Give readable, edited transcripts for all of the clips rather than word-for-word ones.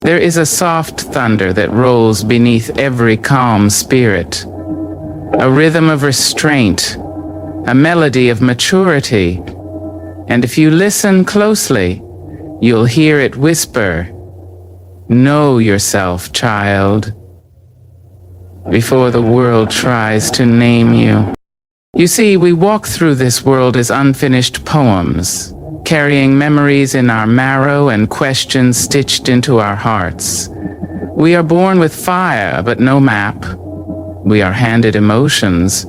There is a soft thunder that rolls beneath every calm spirit, a rhythm of restraint, a melody of maturity, and if you listen closely, you'll hear it whisper, "Know yourself, child," before the world tries to name you. You see, we walk through this world as unfinished poems, carrying memories in our marrow and questions stitched into our hearts. We are born with fire, but no map. We are handed emotions,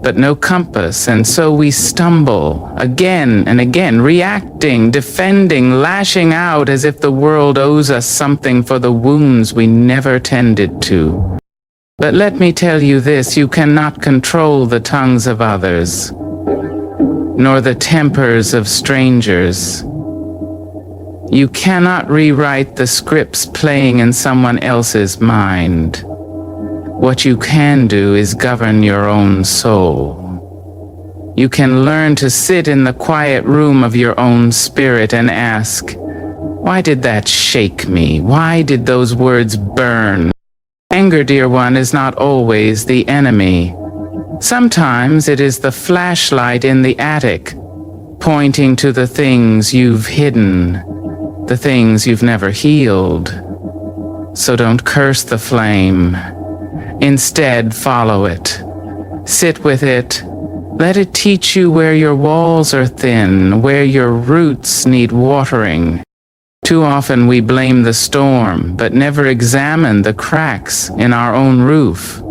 but no compass, and so we stumble again and again, reacting, defending, lashing out as if the world owes us something for the wounds we never tended to. But let me tell you this, you cannot control the tongues of others, nor the tempers of strangers. You cannot rewrite the scripts playing in someone else's mind. What you can do is govern your own soul. You can learn to sit in the quiet room of your own spirit and ask, why did that shake me? Why did those words burn? Anger, dear one, is not always the enemy. Sometimes it is the flashlight in the attic, pointing to the things you've hidden, the things you've never healed. So don't curse the flame. Instead, follow it. Sit with it. Let it teach you where your walls are thin, where your roots need watering. Too often we blame the storm, but never examine the cracks in our own roof.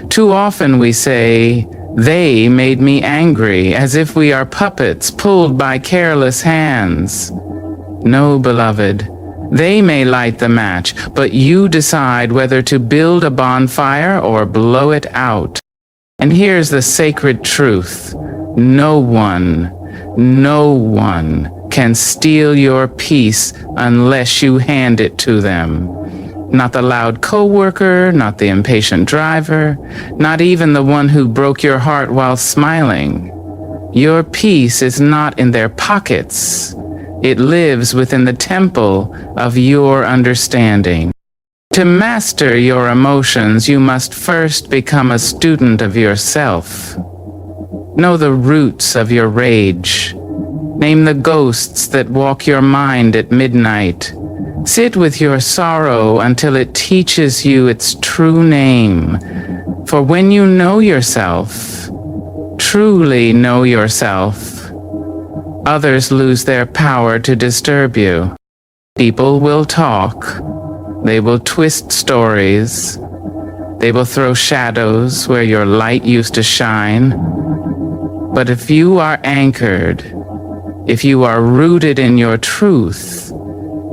Too often we say, they made me angry, as if we are puppets pulled by careless hands. No, beloved, they may light the match, but you decide whether to build a bonfire or blow it out. And here's the sacred truth. No one can steal your peace unless you hand it to them. Not the loud coworker, not the impatient driver, not even the one who broke your heart while smiling. Your peace is not in their pockets. It lives within the temple of your understanding. To master your emotions, you must first become a student of yourself. Know the roots of your rage. Name the ghosts that walk your mind at midnight. Sit with your sorrow until it teaches you its true name. For when you know yourself, truly know yourself, others lose their power to disturb you. People will talk. They will twist stories. They will throw shadows where your light used to shine. But if you are anchored, if you are rooted in your truth,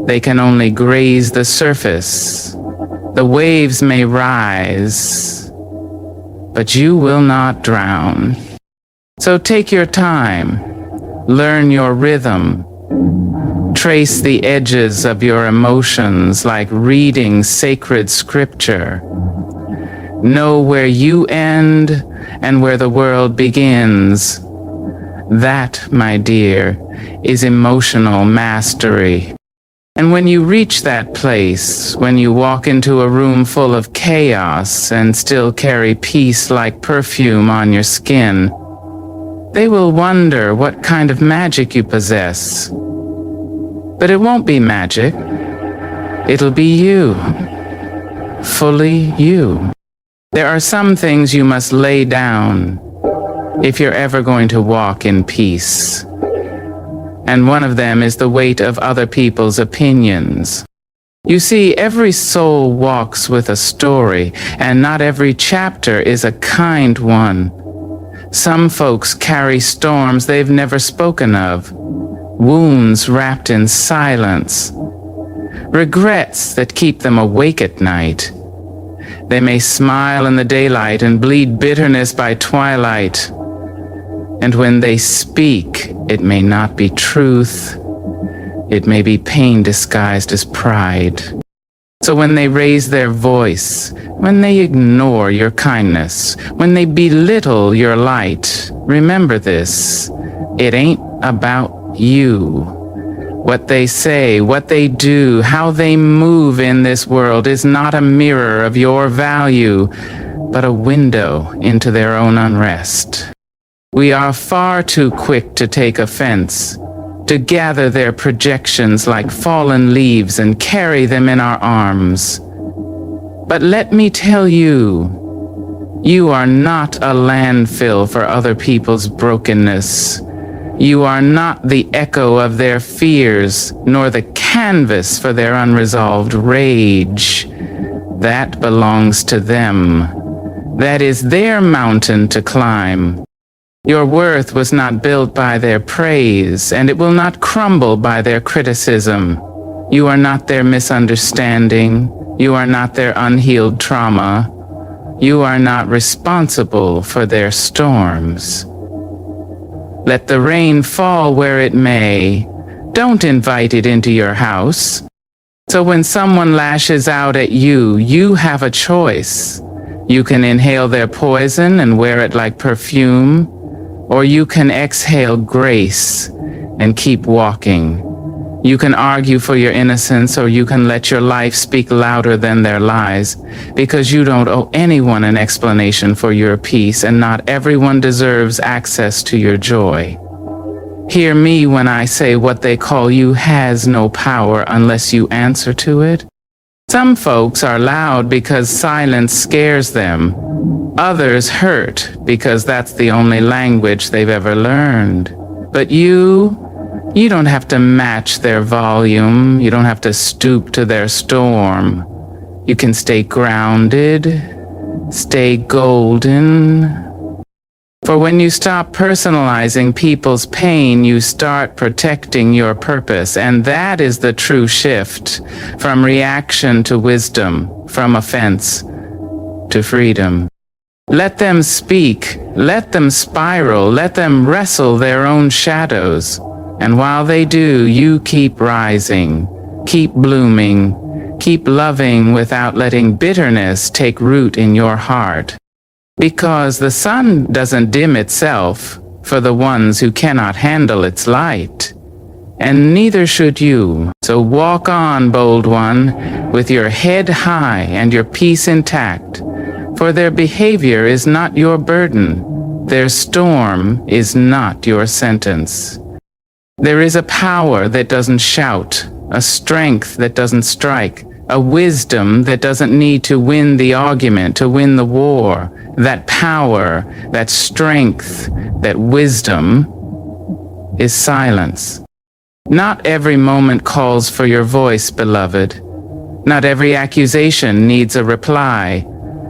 they can only graze the surface. The waves may rise, but you will not drown. So take your time, learn your rhythm, trace the edges of your emotions like reading sacred scripture. Know where you end and where the world begins. That, my dear, is emotional mastery. And when you reach that place, when you walk into a room full of chaos and still carry peace like perfume on your skin, they will wonder what kind of magic you possess. But it won't be magic. It'll be you. Fully you. There are some things you must lay down if you're ever going to walk in peace. And one of them is the weight of other people's opinions. You see, every soul walks with a story, and not every chapter is a kind one. Some folks carry storms they've never spoken of, wounds wrapped in silence, regrets that keep them awake at night. They may smile in the daylight and bleed bitterness by twilight. And when they speak, it may not be truth. It may be pain disguised as pride. So when they raise their voice, when they ignore your kindness, when they belittle your light, remember this: it ain't about you. What they say, what they do, how they move in this world is not a mirror of your value, but a window into their own unrest. We are far too quick to take offense, to gather their projections like fallen leaves and carry them in our arms. But let me tell you, you are not a landfill for other people's brokenness. You are not the echo of their fears, nor the canvas for their unresolved rage. That belongs to them. That is their mountain to climb. Your worth was not built by their praise, and it will not crumble by their criticism. You are not their misunderstanding. You are not their unhealed trauma. You are not responsible for their storms. Let the rain fall where it may. Don't invite it into your house. So when someone lashes out at you, you have a choice. You can inhale their poison and wear it like perfume, or you can exhale grace and keep walking. You can argue for your innocence, or you can let your life speak louder than their lies, because you don't owe anyone an explanation for your peace, and not everyone deserves access to your joy. Hear me when I say what they call you has no power unless you answer to it. Some folks are loud because silence scares them. Others hurt because that's the only language they've ever learned. But you don't have to match their volume. You don't have to stoop to their storm. You can stay grounded, stay golden. For when you stop personalizing people's pain, you start protecting your purpose. And that is the true shift from reaction to wisdom, from offense to freedom. Let them speak, let them spiral, let them wrestle their own shadows. And while they do, you keep rising, keep blooming, keep loving without letting bitterness take root in your heart. Because the sun doesn't dim itself for the ones who cannot handle its light. And neither should you. So walk on, bold one, with your head high and your peace intact. For their behavior is not your burden. Their storm is not your sentence. There is a power that doesn't shout, a strength that doesn't strike, a wisdom that doesn't need to win the argument, to win the war. That power, that strength, that wisdom is silence. Not every moment calls for your voice, beloved. Not every accusation needs a reply.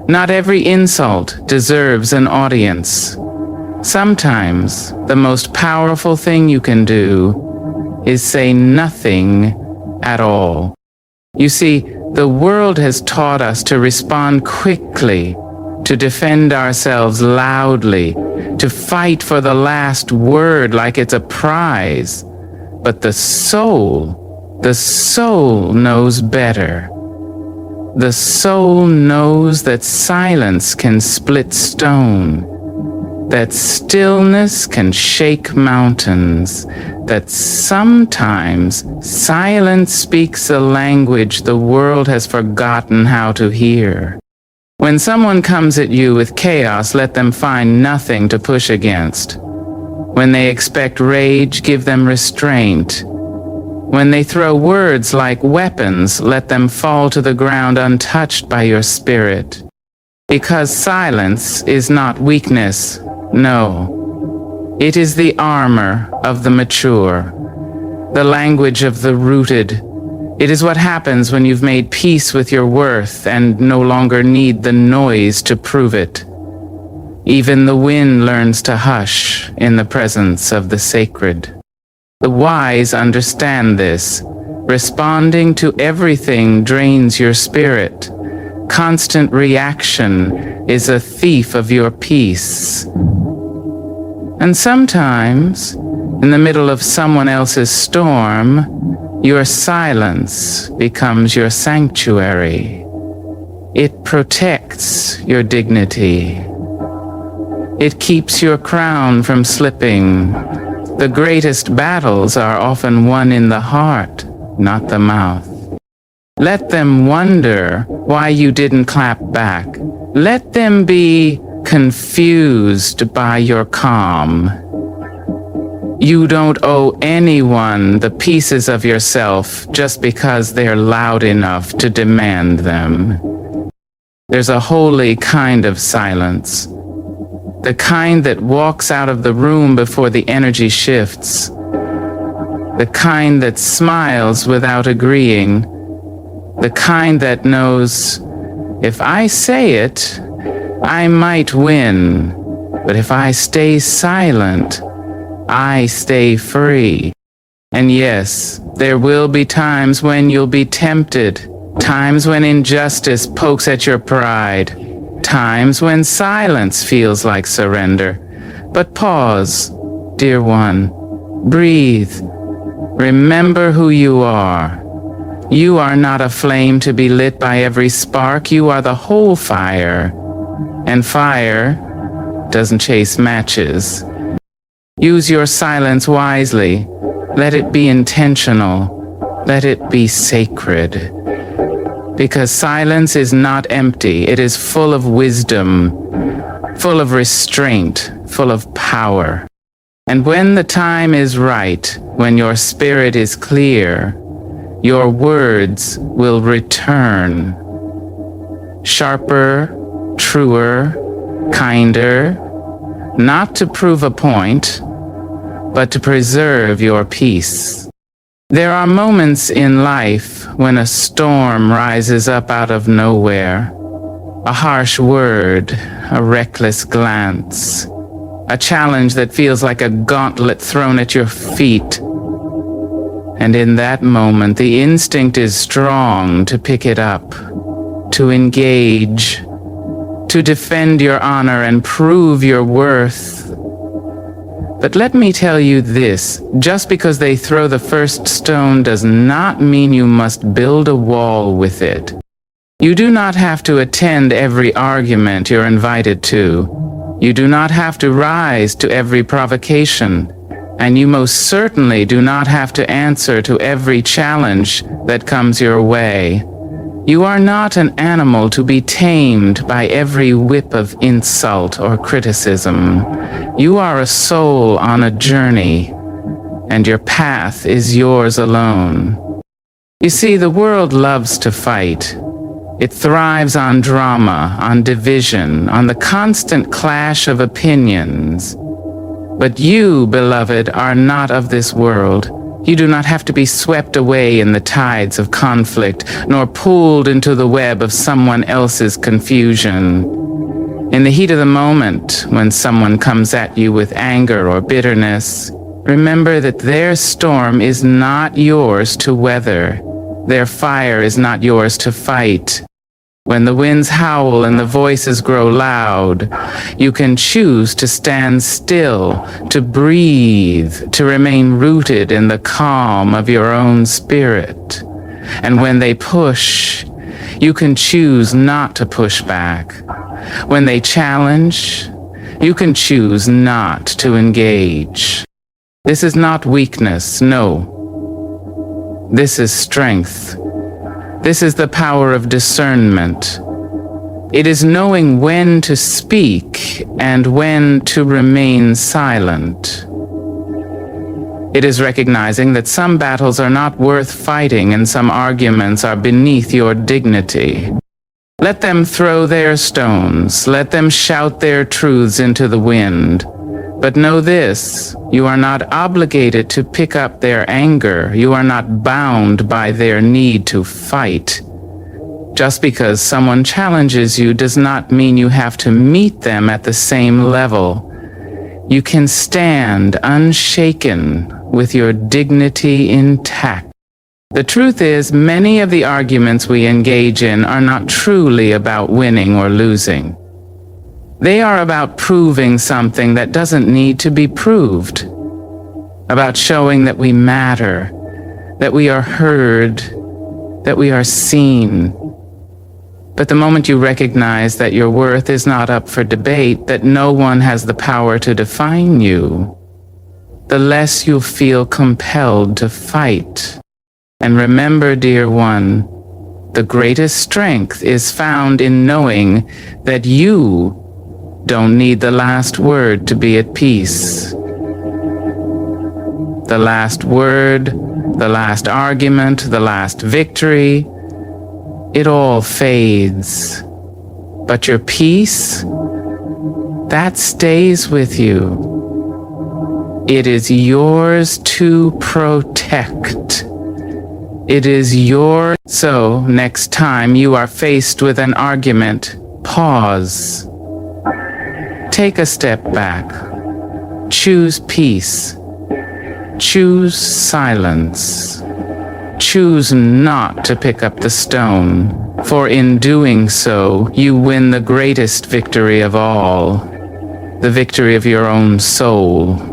Not every insult deserves an audience. Sometimes the most powerful thing you can do is say nothing at all. You see, the world has taught us to respond quickly, to defend ourselves loudly, to fight for the last word like it's a prize. But the soul knows better. The soul knows that silence can split stone, that stillness can shake mountains, that sometimes silence speaks a language the world has forgotten how to hear. When someone comes at you with chaos, let them find nothing to push against. When they expect rage, give them restraint. When they throw words like weapons, let them fall to the ground untouched by your spirit. Because silence is not weakness, no. It is the armor of the mature, the language of the rooted. It is what happens when you've made peace with your worth and no longer need the noise to prove it. Even the wind learns to hush in the presence of the sacred. The wise understand this. Responding to everything drains your spirit. Constant reaction is a thief of your peace. And sometimes, in the middle of someone else's storm, your silence becomes your sanctuary. It protects your dignity. It keeps your crown from slipping. The greatest battles are often won in the heart, not the mouth. Let them wonder why you didn't clap back. Let them be confused by your calm. You don't owe anyone the pieces of yourself just because they're loud enough to demand them. There's a holy kind of silence, the kind that walks out of the room before the energy shifts, the kind that smiles without agreeing, the kind that knows, if I say it, I might win, but if I stay silent, I stay free. And yes, there will be times when you'll be tempted, times when injustice pokes at your pride, times when silence feels like surrender. But pause, dear one. Breathe. Remember who you are. You are not a flame to be lit by every spark. You are the whole fire. And fire doesn't chase matches. Use your silence wisely. Let it be intentional. Let it be sacred. Because silence is not empty. It is full of wisdom, full of restraint, full of power. And when the time is right, when your spirit is clear, your words will return. Sharper, truer, kinder, not to prove a point, but to preserve your peace. There are moments in life when a storm rises up out of nowhere. A harsh word, a reckless glance, a challenge that feels like a gauntlet thrown at your feet. And in that moment, the instinct is strong to pick it up, to engage, to defend your honor and prove your worth. But let me tell you this, just because they throw the first stone does not mean you must build a wall with it. You do not have to attend every argument you're invited to. You do not have to rise to every provocation. And you most certainly do not have to answer to every challenge that comes your way. You are not an animal to be tamed by every whip of insult or criticism. You are a soul on a journey, and your path is yours alone. You see, the world loves to fight. It thrives on drama, on division, on the constant clash of opinions. But you, beloved, are not of this world. You do not have to be swept away in the tides of conflict, nor pulled into the web of someone else's confusion. In the heat of the moment, when someone comes at you with anger or bitterness, remember that their storm is not yours to weather. Their fire is not yours to fight. When the winds howl and the voices grow loud, you can choose to stand still, to breathe, to remain rooted in the calm of your own spirit. And when they push, you can choose not to push back. When they challenge, you can choose not to engage. This is not weakness, no. This is strength. This is the power of discernment. It is knowing when to speak and when to remain silent. It is recognizing that some battles are not worth fighting and some arguments are beneath your dignity. Let them throw their stones. Let them shout their truths into the wind. But know this, you are not obligated to pick up their anger. You are not bound by their need to fight. Just because someone challenges you does not mean you have to meet them at the same level. You can stand unshaken with your dignity intact. The truth is, many of the arguments we engage in are not truly about winning or losing. They are about proving something that doesn't need to be proved, about showing that we matter, that we are heard, that we are seen. But the moment you recognize that your worth is not up for debate, that no one has the power to define you, the less you'll feel compelled to fight. And remember, dear one, the greatest strength is found in knowing that you don't need the last word to be at peace. The last word, the last argument, the last victory, it all fades. But your peace, that stays with you. It is yours to protect. It is yours. So, next time you are faced with an argument, pause. Take a step back. Choose peace. Choose silence. Choose not to pick up the stone, for in doing so, you win the greatest victory of all, the victory of your own soul.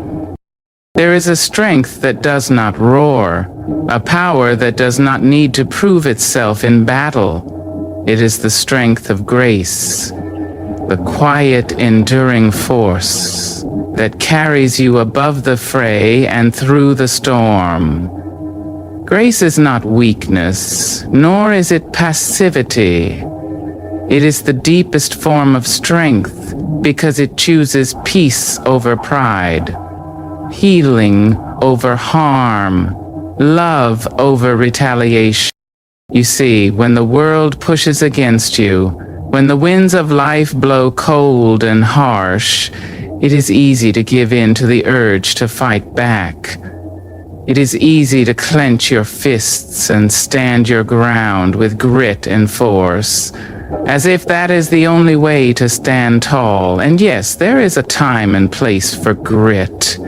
There is a strength that does not roar, a power that does not need to prove itself in battle. It is the strength of grace, the quiet, enduring force that carries you above the fray and through the storm. Grace is not weakness, nor is it passivity. It is the deepest form of strength because it chooses peace over pride, healing over harm, love over retaliation. You see, when the world pushes against you, when the winds of life blow cold and harsh, it is easy to give in to the urge to fight back. It is easy to clench your fists and stand your ground with grit and force, as if that is the only way to stand tall. And yes, there is a time and place for grit.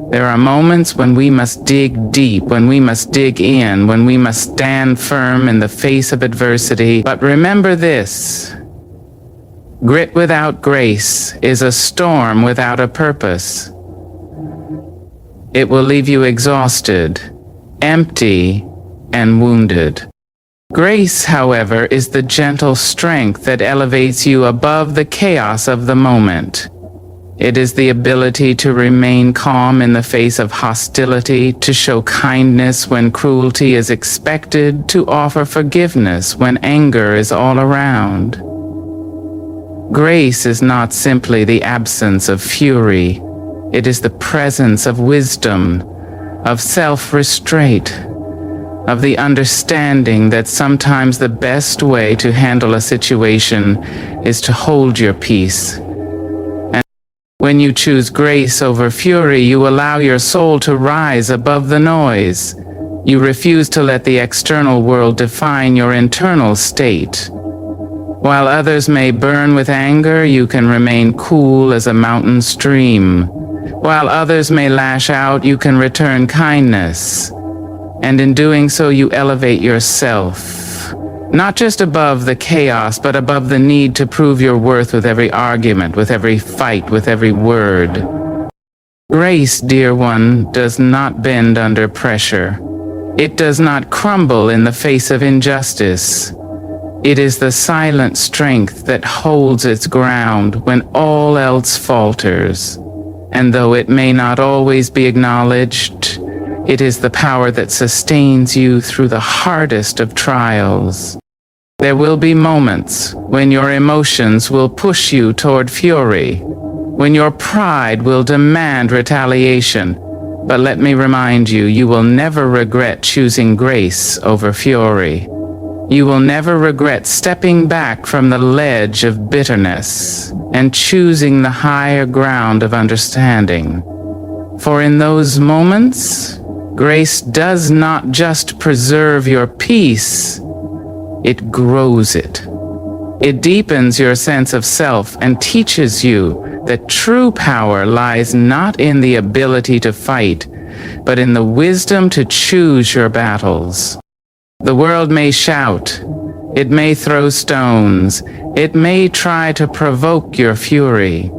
There are moments when we must dig deep, when we must dig in, when we must stand firm in the face of adversity. But remember this: grit without grace is a storm without a purpose. It will leave you exhausted, empty, and wounded. Grace, however, is the gentle strength that elevates you above the chaos of the moment. It is the ability to remain calm in the face of hostility, to show kindness when cruelty is expected, to offer forgiveness when anger is all around. Grace is not simply the absence of fury. It is the presence of wisdom, of self-restraint, of the understanding that sometimes the best way to handle a situation is to hold your peace. And when you choose grace over fury, you allow your soul to rise above the noise. You refuse to let the external world define your internal state. While others may burn with anger, you can remain cool as a mountain stream. While others may lash out, you can return kindness. And in doing so, you elevate yourself, not just above the chaos, but above the need to prove your worth with every argument, with every fight, with every word. Grace, dear one, does not bend under pressure. It does not crumble in the face of injustice. It is the silent strength that holds its ground when all else falters. And though it may not always be acknowledged, it is the power that sustains you through the hardest of trials. There will be moments when your emotions will push you toward fury, when your pride will demand retaliation. But let me remind you, you will never regret choosing grace over fury. You will never regret stepping back from the ledge of bitterness and choosing the higher ground of understanding. For in those moments, grace does not just preserve your peace, it grows it. It deepens your sense of self and teaches you that true power lies not in the ability to fight, but in the wisdom to choose your battles. The world may shout, it may throw stones, it may try to provoke your fury,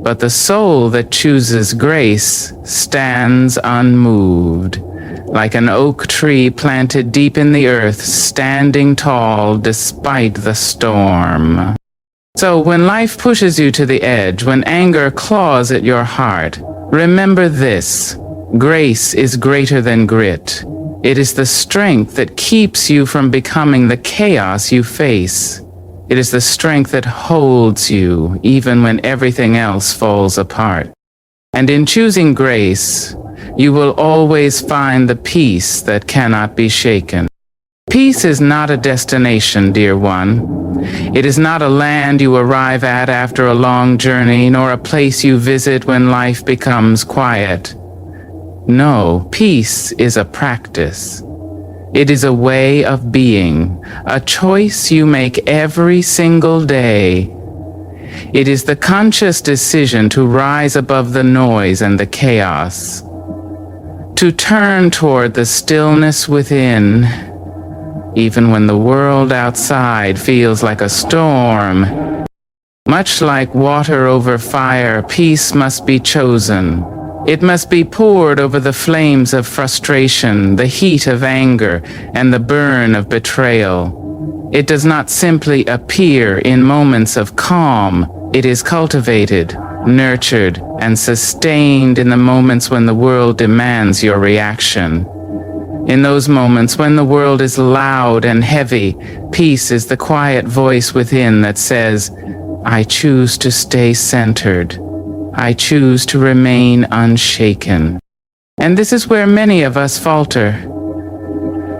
but the soul that chooses grace stands unmoved, like an oak tree planted deep in the earth, standing tall despite the storm. So when life pushes you to the edge, when anger claws at your heart, remember this: Grace is greater than grit. It is the strength that keeps you from becoming the chaos you face. It is the strength that holds you even when everything else falls apart. And in choosing grace, you will always find the peace that cannot be shaken. Peace is not a destination, dear one. It is not a land you arrive at after a long journey, nor a place you visit when life becomes quiet. No, peace is a practice. It is a way of being, a choice you make every single day. It is the conscious decision to rise above the noise and the chaos, to turn toward the stillness within, even when the world outside feels like a storm. Much like water over fire, peace must be chosen. It must be poured over the flames of frustration, the heat of anger, and the burn of betrayal. It does not simply appear in moments of calm. It is cultivated, nurtured, and sustained in the moments when the world demands your reaction. In those moments when the world is loud and heavy, peace is the quiet voice within that says, I choose to stay centered. I choose to remain unshaken. And this is where many of us falter.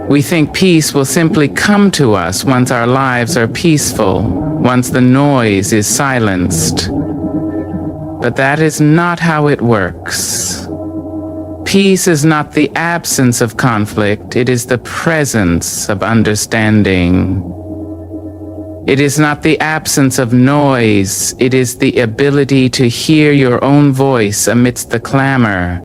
We think peace will simply come to us once our lives are peaceful, once the noise is silenced. But that is not how it works. Peace is not the absence of conflict, it is the presence of understanding. It is not the absence of noise, it is the ability to hear your own voice amidst the clamor.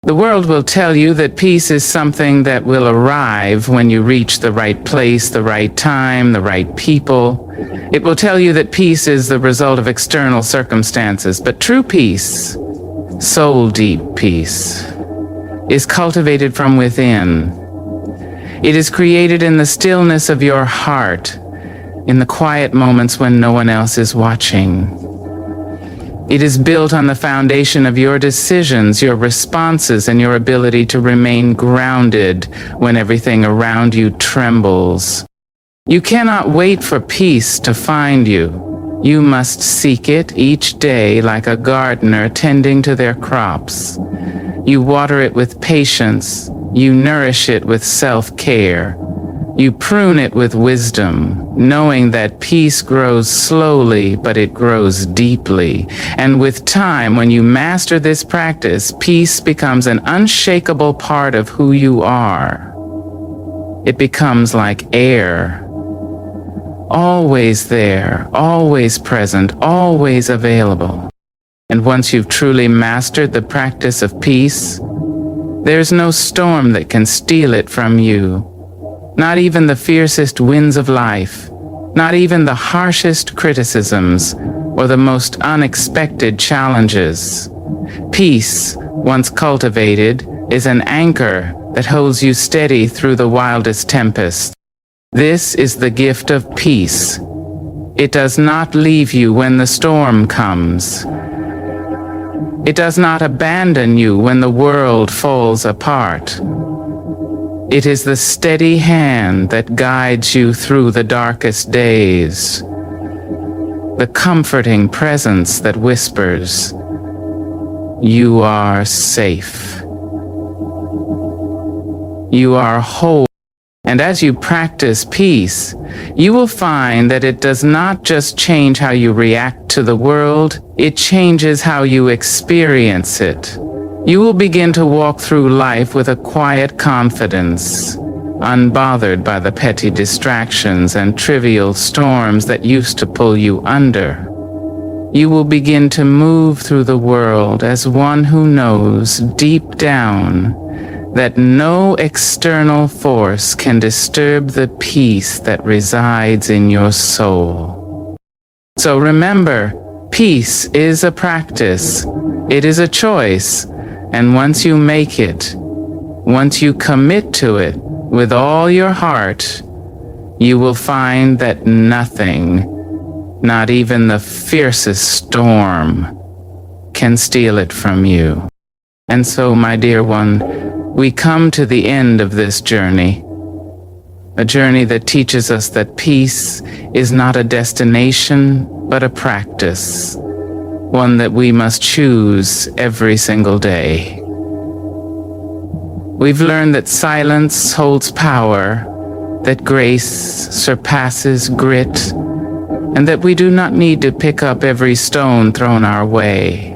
The world will tell you that peace is something that will arrive when you reach the right place, the right time, the right people. It will tell you that peace is the result of external circumstances, but true peace, soul-deep peace, is cultivated from within. It is created in the stillness of your heart, in the quiet moments when no one else is watching. It is built on the foundation of your decisions, your responses, and your ability to remain grounded when everything around you trembles. You cannot wait for peace to find you. You must seek it each day like a gardener tending to their crops. You water it with patience. You nourish it with self-care. You prune it with wisdom, knowing that peace grows slowly, but it grows deeply. And with time, when you master this practice, peace becomes an unshakable part of who you are. It becomes like air, always there, always present, always available. And once you've truly mastered the practice of peace, there's no storm that can steal it from you. Not even the fiercest winds of life, not even the harshest criticisms or the most unexpected challenges. Peace, once cultivated, is an anchor that holds you steady through the wildest tempest. This is the gift of peace. It does not leave you when the storm comes. It does not abandon you when the world falls apart. It is the steady hand that guides you through the darkest days, the comforting presence that whispers, you are safe. You are whole. And as you practice peace, you will find that it does not just change how you react to the world, it changes how you experience it. You will begin to walk through life with a quiet confidence, unbothered by the petty distractions and trivial storms that used to pull you under. You will begin to move through the world as one who knows deep down that no external force can disturb the peace that resides in your soul. So remember, peace is a practice. It is a choice. And once you make it, once you commit to it with all your heart, you will find that nothing, not even the fiercest storm, can steal it from you. And so, my dear one, we come to the end of this journey. A journey that teaches us that peace is not a destination, but a practice. One that we must choose every single day. We've learned that silence holds power, that grace surpasses grit, and that we do not need to pick up every stone thrown our way.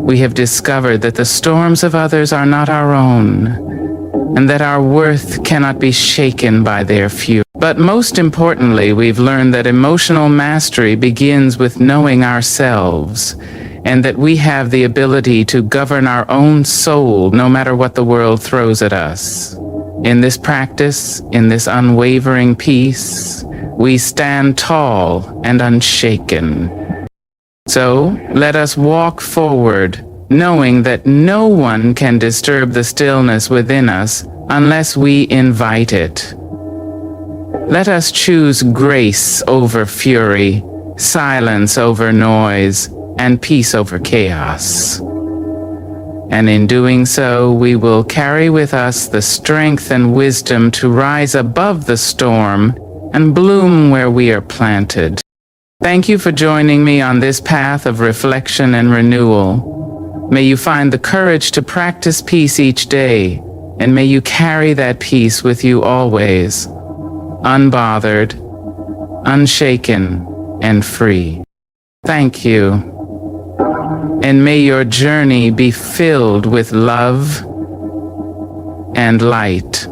We have discovered that the storms of others are not our own, and that our worth cannot be shaken by their fury. But most importantly, we've learned that emotional mastery begins with knowing ourselves, and that we have the ability to govern our own soul no matter what the world throws at us. In this practice, in this unwavering peace, we stand tall and unshaken. So, let us walk forward, knowing that no one can disturb the stillness within us unless we invite it. Let us choose grace over fury, silence over noise, and peace over chaos. And in doing so, we will carry with us the strength and wisdom to rise above the storm and bloom where we are planted. Thank you for joining me on this path of reflection and renewal. May you find the courage to practice peace each day, and may you carry that peace with you always, unbothered, unshaken, and free. Thank you. And may your journey be filled with love and light.